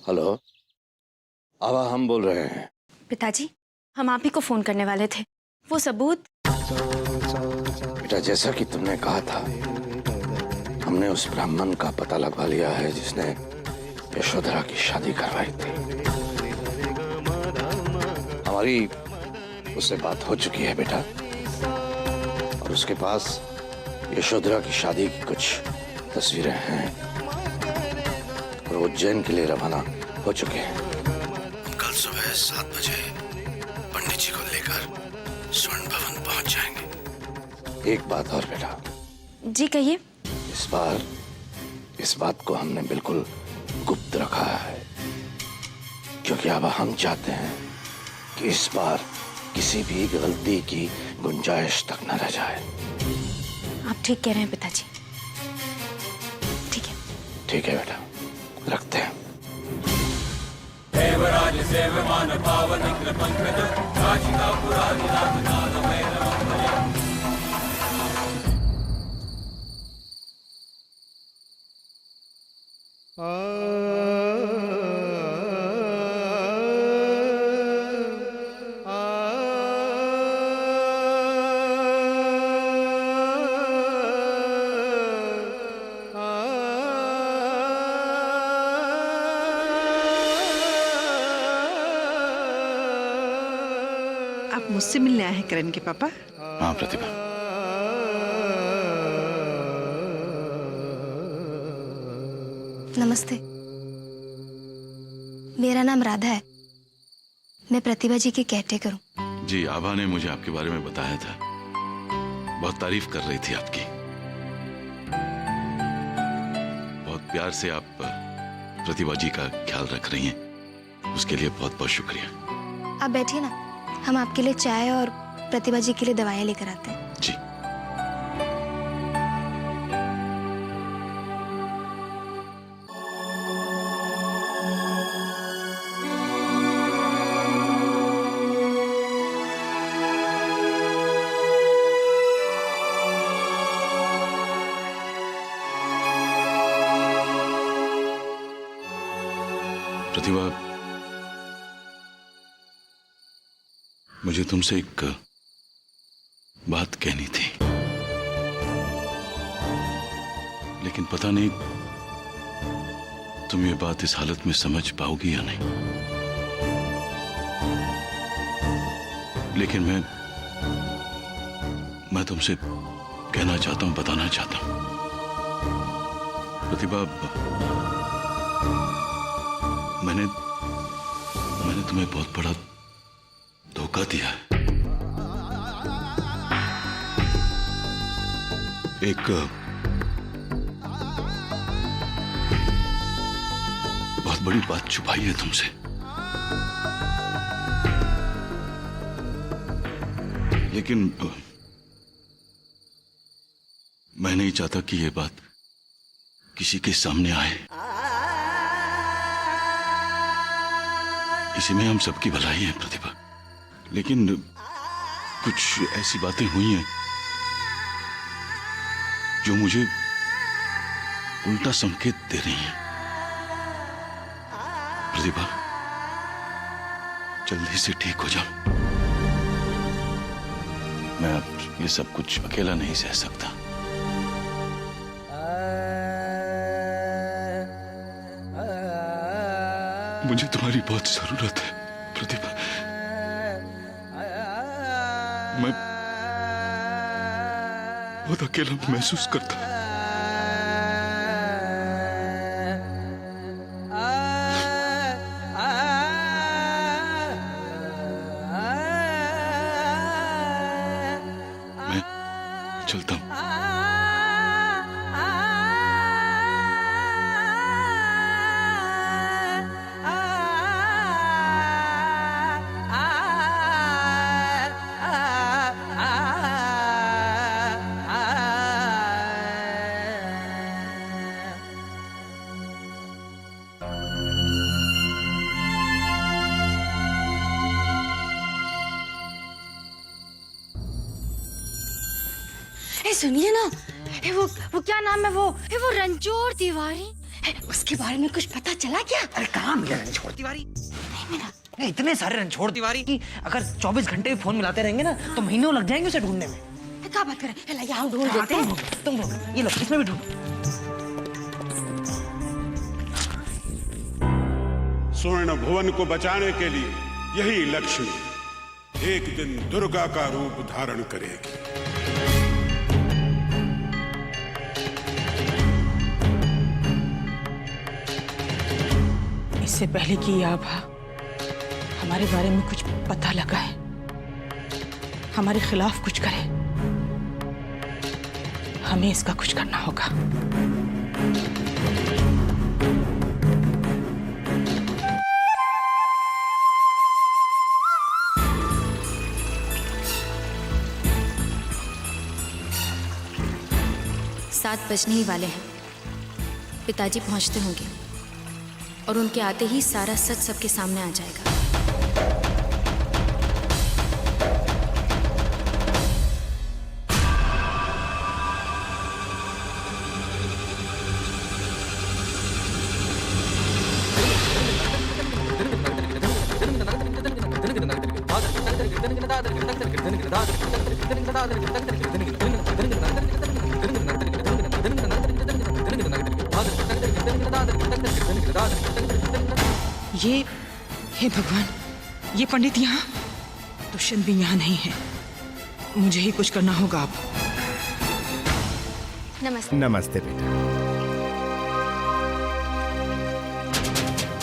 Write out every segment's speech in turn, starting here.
Hello, आवा हम बोल रहे हैं। पिताजी, हम आप ही को फोन करने वाले थे। वो सबूत। बेटा, जैसा कि तुमने कहा था, हमने उस ब्राह्मण का पता लगवा लिया है जिसने यशोधरा की शादी करवाई थी। हमारी उससे बात हो चुकी है बेटा, और उसके पास यशोधरा की शादी की कुछ तस्वीरें हैं और वो उज्जैन के लिए रवाना हो चुके हैं। कल सुबह 7 बजे पंडित जी को लेकर स्वर्ण भवन पहुंच जाएंगे। एक बात और बेटा। जी कहिए। इस बार इस बात को हमने बिल्कुल गुप्त रखा है, क्योंकि अब हम चाहते हैं कि इस बार किसी भी गलती की गुंजाइश तक न रह जाए। आप ठीक कह रहे हैं पिताजी। ठीक है। ठीक है बेटा, रखते हैं। देवराज सेवमान पावन इंद्र पंकज काशिका पुरारी नाथ आप मुझसे मिलने आए हैं करण के पापा? हाँ प्रतिभा। नमस्ते, मेरा नाम राधा है। मैं प्रतिभा जी की केयरटेकर हूँ। जी, आभा ने मुझे आपके बारे में बताया था। बहुत तारीफ कर रही थी आपकी। बहुत प्यार से आप प्रतिभा जी का ख्याल रख रही हैं, उसके लिए बहुत बहुत शुक्रिया। आप बैठिए ना, हम आपके लिए चाय और प्रतिभा जी के लिए दवाइयाँ लेकर आते हैं। जी। प्रतिभा, मुझे तुमसे एक बात कहनी थी, लेकिन पता नहीं तुम ये बात इस हालत में समझ पाओगी या नहीं। लेकिन मैं तुमसे कहना चाहता हूं, बताना चाहता हूं। प्रतिभा, मैंने तुम्हें बहुत बड़ा धोखा दिया है। एक बहुत बड़ी बात छुपाई है तुमसे। लेकिन मैं नहीं चाहता कि यह बात किसी के सामने आए। इसी में हम सबकी भलाई है प्रतिभा, लेकिन कुछ ऐसी बातें हुई हैं जो मुझे उल्टा संकेत दे रही हैं। प्रतिभा, जल्दी से ठीक हो जाओ। मैं अब ये सब कुछ अकेला नहीं सह सकता। मुझे तुम्हारी बहुत जरूरत है प्रतिभा। मैं बहुत अकेला महसूस करता हूं। मैं चलता हूं। सुनिए ना, वो क्या नाम है, वो रणछोड़ तिवारी उसके बारे में कुछ पता चला क्या? अरे कहाँ मिला रणछोड़ तिवारी? नहीं, इतने सारे रणछोड़ तिवारी की अगर 24 घंटे भी फोन मिलाते रहेंगे ना तो महीनों लग जाएंगे उसे ढूंढने में। क्या बात करें? लाइए हम ढूंढ देते हैं। तुम ढूंढो, ये लो इसमें भी ढूंढो। स्वर्ण भुवन को बचाने के लिए यही लक्ष्मी एक दिन दुर्गा का रूप धारण करेगी। इससे पहले कि ये आभा हमारे बारे में कुछ पता लगाए, हमारे खिलाफ कुछ करे, हमें इसका कुछ करना होगा। सात बजने ही वाले हैं। पिताजी पहुंचते होंगे और उनके आते ही सारा सच सबके सामने आ जाएगा। ये, हे भगवान, ये पंडित यहाँ, दुष्यंत भी यहाँ नहीं है। मुझे ही कुछ करना होगा अब। नमस्ते। नमस्ते बेटा।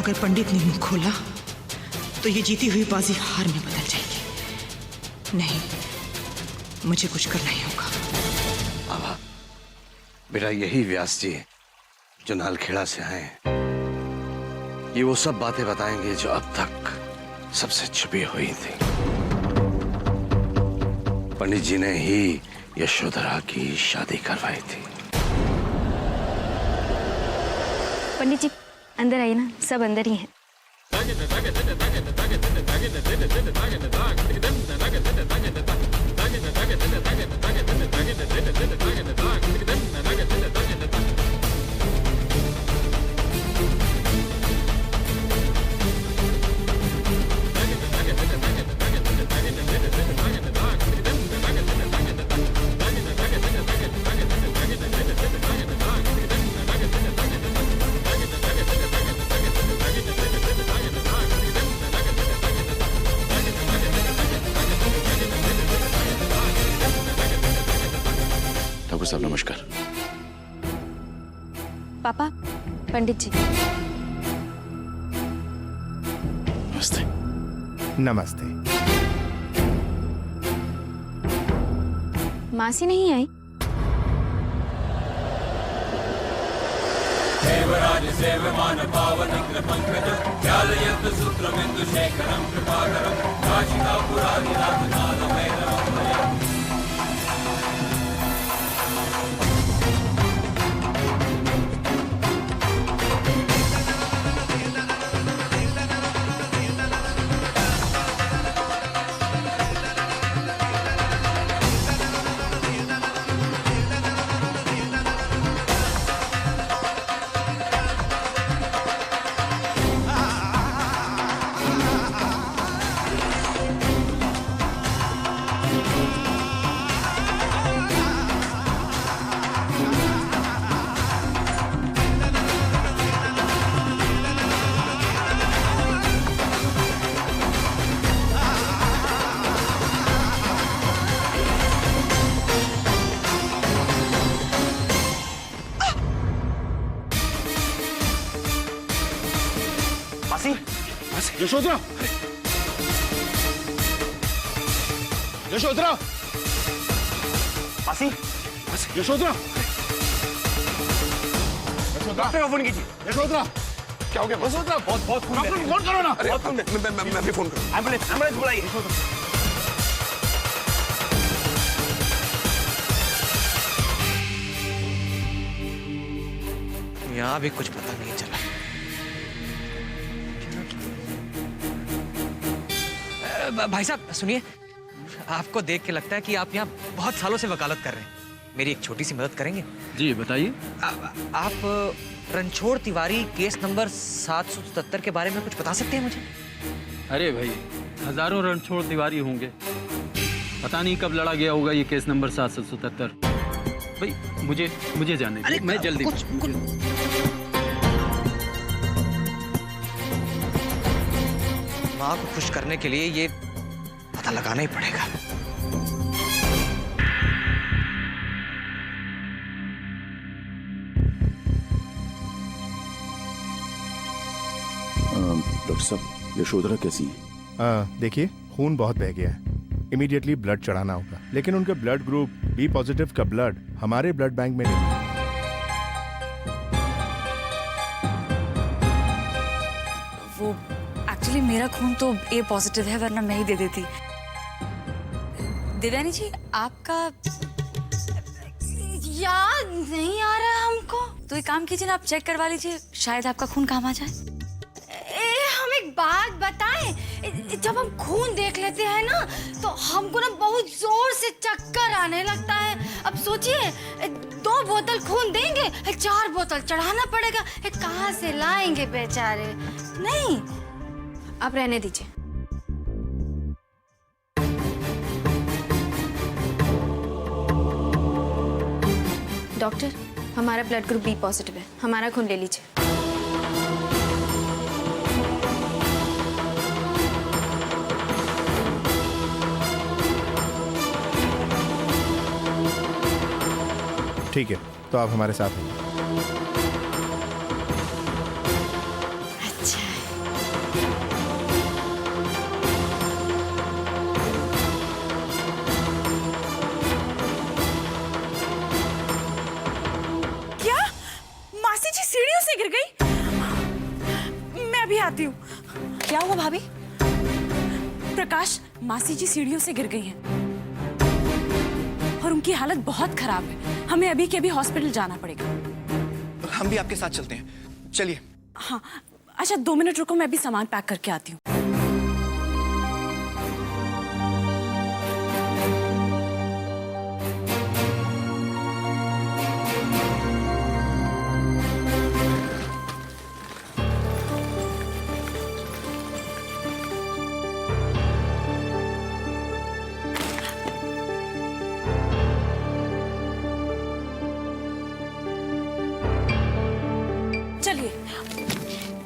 अगर पंडित ने मुंह खोला तो ये जीती हुई बाजी हार में बदल जाएगी। नहीं, मुझे कुछ करना ही होगा। आभा, बेटा यही व्यास जी जो नालखेड़ा से आए हैं। ये वो सब बातें बताएंगे जो अब तक सबसे छुपी हुई थी। पंडित जी ने ही यशोधरा की शादी करवाई थी। पंडित जी अंदर आइए ना, सब अंदर ही हैं। ठाकुर साहब नमस्कार। पापा, पंडित जी। नमस्ते। नमस्ते। मासी नहीं आई? देवराज सेवमान पावन कृपंकज ज्ञालयन्त सूत्रमिन्दु शेखरं कृपाकरं काशिका पुरादिनाथ नादभैरवं भजे। यशोधरा, यशोधरा, मासी, यशोधरा, डॉक्टर को फोन कीजिए। यशोधरा, क्या हो गया? यशोधरा, बहुत खून डॉक्टर को फोन करो ना। बहुत खून मैं भी फोन करूँ। एम्बुलेंस बुलाइए। यहाँ भी कुछ पता नहीं चला। भाई साहब सुनिए, आपको देख के लगता है कि आप यहाँ बहुत सालों से वकालत कर रहे हैं। मेरी एक छोटी सी मदद करेंगे? जी बताइए। आप रणछोड़ तिवारी केस नंबर 777 के बारे में कुछ बता सकते हैं मुझे? अरे भाई, हजारों रणछोड़ तिवारी होंगे, पता नहीं कब लड़ा गया होगा ये केस नंबर 777। भाई मुझे जाने दीजिए, मैं जल्दी माँ को खुश करने के लिए ये पता लगाना ही पड़ेगा। डॉक्टर साहब, यशोधरा कैसी है? देखिए, खून बहुत बह गया है, इमीडिएटली ब्लड चढ़ाना होगा। लेकिन उनके ब्लड ग्रुप बी पॉजिटिव का ब्लड हमारे ब्लड बैंक में नहीं है। वो एक्चुअली मेरा खून तो ए पॉजिटिव है, वरना मैं ही दे देती। देवयानी जी, आपका याद नहीं आ रहा हमको। तो एक काम कीजिए ना, आप चेक करवा लीजिए, शायद आपका खून काम आ जाए। हम एक बात बताएं, जब हम खून देख लेते हैं ना तो हमको ना बहुत जोर से चक्कर आने लगता है। अब सोचिए, 2 बोतल खून देंगे, 4 बोतल चढ़ाना पड़ेगा, कहाँ से लाएंगे बेचारे। नहीं, आप रहने दीजिए। डॉक्टर, हमारा ब्लड ग्रुप बी पॉजिटिव है, हमारा खून ले लीजिए। ठीक है, तो आप हमारे साथ हैं। अच्छा क्या? मासी जी सीढ़ियों से गिर गई? मैं भी आती हूँ। क्या हुआ भाभी? प्रकाश, मासी जी सीढ़ियों से गिर गई हैं और उनकी हालत बहुत खराब है। हमें अभी के अभी हॉस्पिटल जाना पड़ेगा। हम भी आपके साथ चलते हैं, चलिए। हाँ, अच्छा 2 मिनट रुको, मैं अभी सामान पैक करके आती हूँ।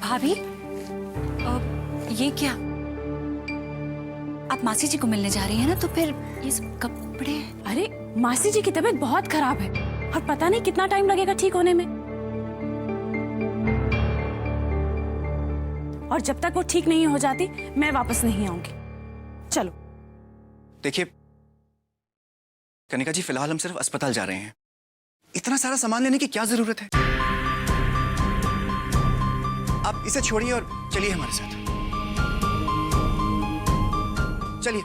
भाभी, ये क्या? आप मासी जी को मिलने जा रही हैं ना, तो फिर ये सब कपड़े? अरे मासी जी की तबीयत बहुत खराब है और पता नहीं कितना टाइम लगेगा ठीक होने में। और जब तक वो ठीक नहीं हो जाती, मैं वापस नहीं आऊंगी। चलो। देखिए कनिका जी, फिलहाल हम सिर्फ अस्पताल जा रहे हैं, इतना सारा सामान लेने की क्या जरूरत है? आप इसे छोड़िए और चलिए हमारे साथ। चलिए।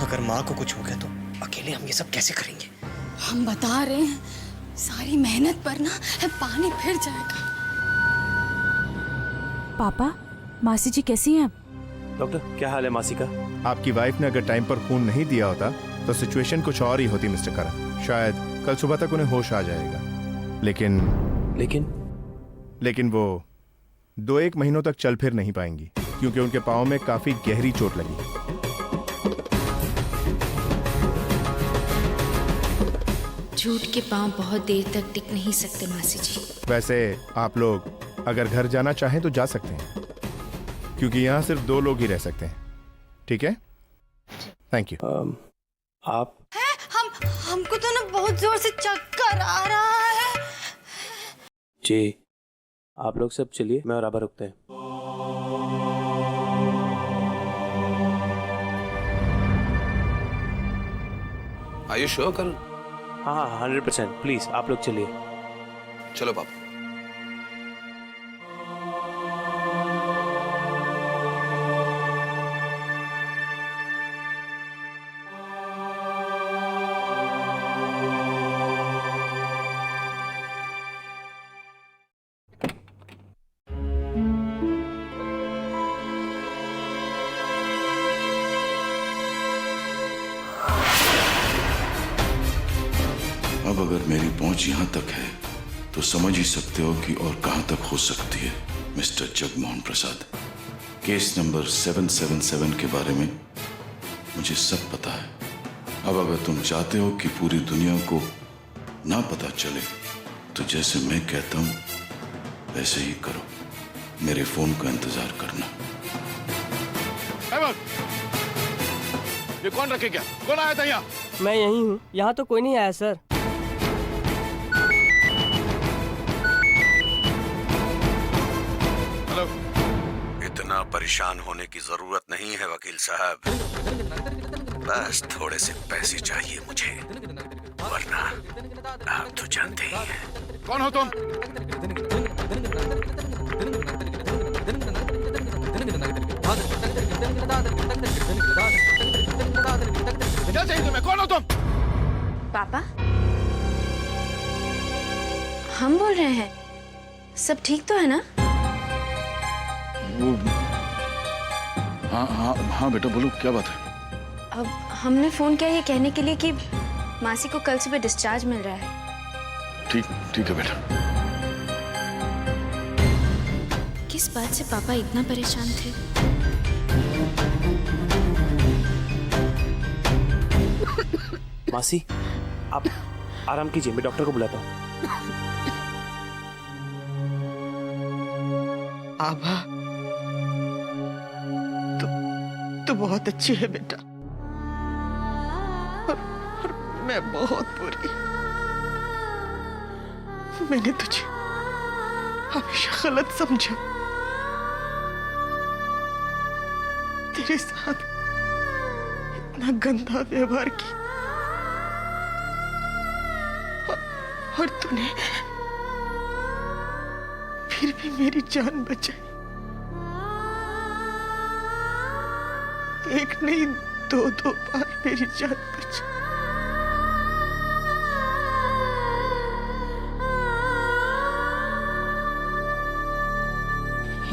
अगर माँ को कुछ हो गया तो अकेले हम ये सब कैसे करेंगे? हम बता रहे हैं, सारी मेहनत पर ना पानी फिर जाएगा। पापा, मासी जी कैसी हैं? डॉक्टर, क्या हाल है मासी का? आपकी वाइफ ने अगर टाइम पर खून नहीं दिया होता तो सिचुएशन कुछ और ही होती मिस्टर करण। शायद कल सुबह तक उन्हें होश आ जाएगा, लेकिन वो 2-1 महीनों तक चल फिर नहीं पाएंगी, क्योंकि उनके पाँव में काफी गहरी चोट लगी है। झूठ के पांव बहुत देर तक टिक नहीं सकते मासी जी। वैसे आप लोग अगर घर जाना चाहें तो जा सकते हैं, क्योंकि यहाँ सिर्फ 2 लोग ही रह सकते हैं। ठीक है, थैंक यू। आप हमको तो ना बहुत जोर से चक्कर आ रहा है। जी, आप लोग सब चलिए, मैं और आबा रुकते हैं। Are you sure, करण? हाँ 100%, प्लीज आप लोग चलिए। चलो बाबू। अगर मेरी पहुंच यहां तक है तो समझ ही सकते हो कि और कहां तक हो सकती है। मिस्टर जगमोहन प्रसाद, केस नंबर 777 के बारे में मुझे सब पता है। अब अगर तुम चाहते हो कि पूरी दुनिया को ना पता चले तो जैसे मैं कहता हूं वैसे ही करो। मेरे फोन का इंतजार करना। ये कौन रखे क्या? कौन आया था यहाँ? मैं यही हूँ। यहाँ तो कोई नहीं आया सर। हेलो। इतना परेशान होने की जरूरत नहीं है वकील साहब, बस थोड़े से पैसे चाहिए मुझे, वरना आप तो जानते ही हैं। कौन हो तुम? क्या चाहिए तुम्हें? कौन हो तुम? पापा, हम बोल रहे हैं, सब ठीक तो है ना? वो हाँ हाँ हाँ बेटा बोलो, क्या बात है? अब हमने फोन किया ये कहने के लिए कि मासी को कल सुबह डिस्चार्ज मिल रहा है। ठीक ठीक है बेटा। किस बात से पापा इतना परेशान थे? मासी, आप आराम कीजिए, मैं डॉक्टर को बुलाता हूँ। आभा, तू बहुत अच्छी है बेटा, और मैं बहुत बुरी। मैंने तुझे हमेशा गलत समझा, तेरे साथ इतना गंदा व्यवहार किया, और तूने फिर भी मेरी जान बचाई। एक नहीं, दो बार मेरी जान बचाई।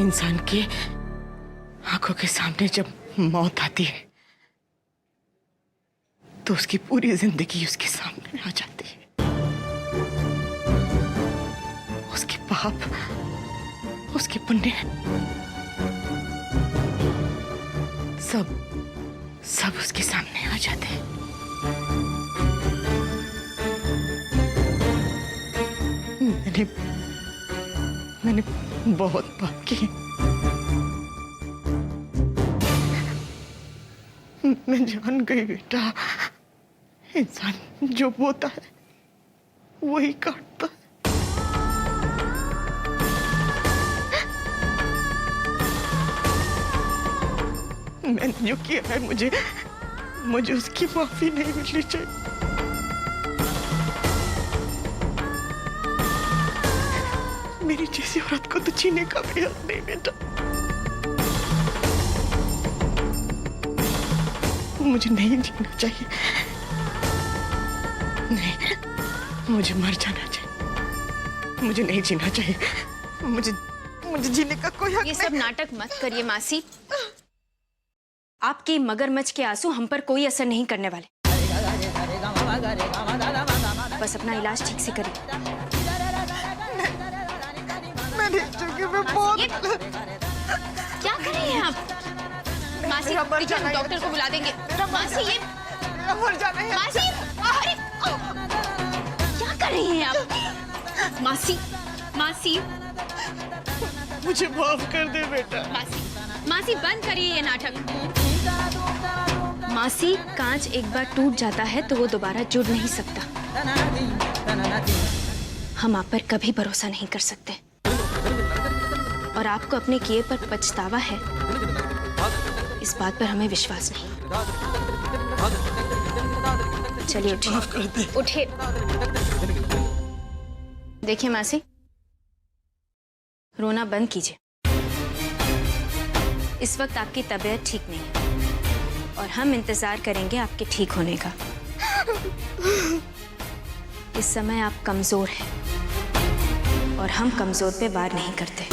इंसान के आंखों के सामने जब मौत आती है तो उसकी पूरी जिंदगी उसके सामने आ जाती है। उसके पाप, उसके पुण्य, सब उसके सामने आ जाते हैं। मैंने बहुत पाप किए। मैं जान गई बेटा, इंसान जो बोता है वही काटता है। मैंने जो किया है, मुझे उसकी माफी नहीं मिलनी चाहिए। मेरी जैसी औरत को तो जीने का भी हक नहीं बेटा। मुझे नहीं जीना चाहिए, नहीं, मुझे मर जाना चाहिए। मुझे नहीं जीना चाहिए, मुझे जीने का कोई हक नहीं। ये सब नाटक मत करिए मासी। आपके मगरमच्छ के आंसू हम पर कोई असर नहीं करने वाले। बस अपना इलाज ठीक से करिए। मैं बहुत क्या कर रही हैं आप? मासी, देखिए हम डॉक्टर को बुला देंगे। मासी, ये मर जाना है। मासी, अरे क्या कर रही हैं आप? मासी, मुझे माफ कर दे बेटा। मासी बंद करिए ये नाटक। मासी, कांच एक बार टूट जाता है तो वो दोबारा जुड़ नहीं सकता। हम आप पर कभी भरोसा नहीं कर सकते, और आपको अपने किए पर पछतावा है, इस बात पर हमें विश्वास नहीं। चलिए उठिए। देखिए मासी, रोना बंद कीजिए। इस वक्त आपकी तबीयत ठीक नहीं है और हम इंतजार करेंगे आपके ठीक होने का। इस समय आप कमजोर हैं और हम कमजोर पे वार नहीं करते।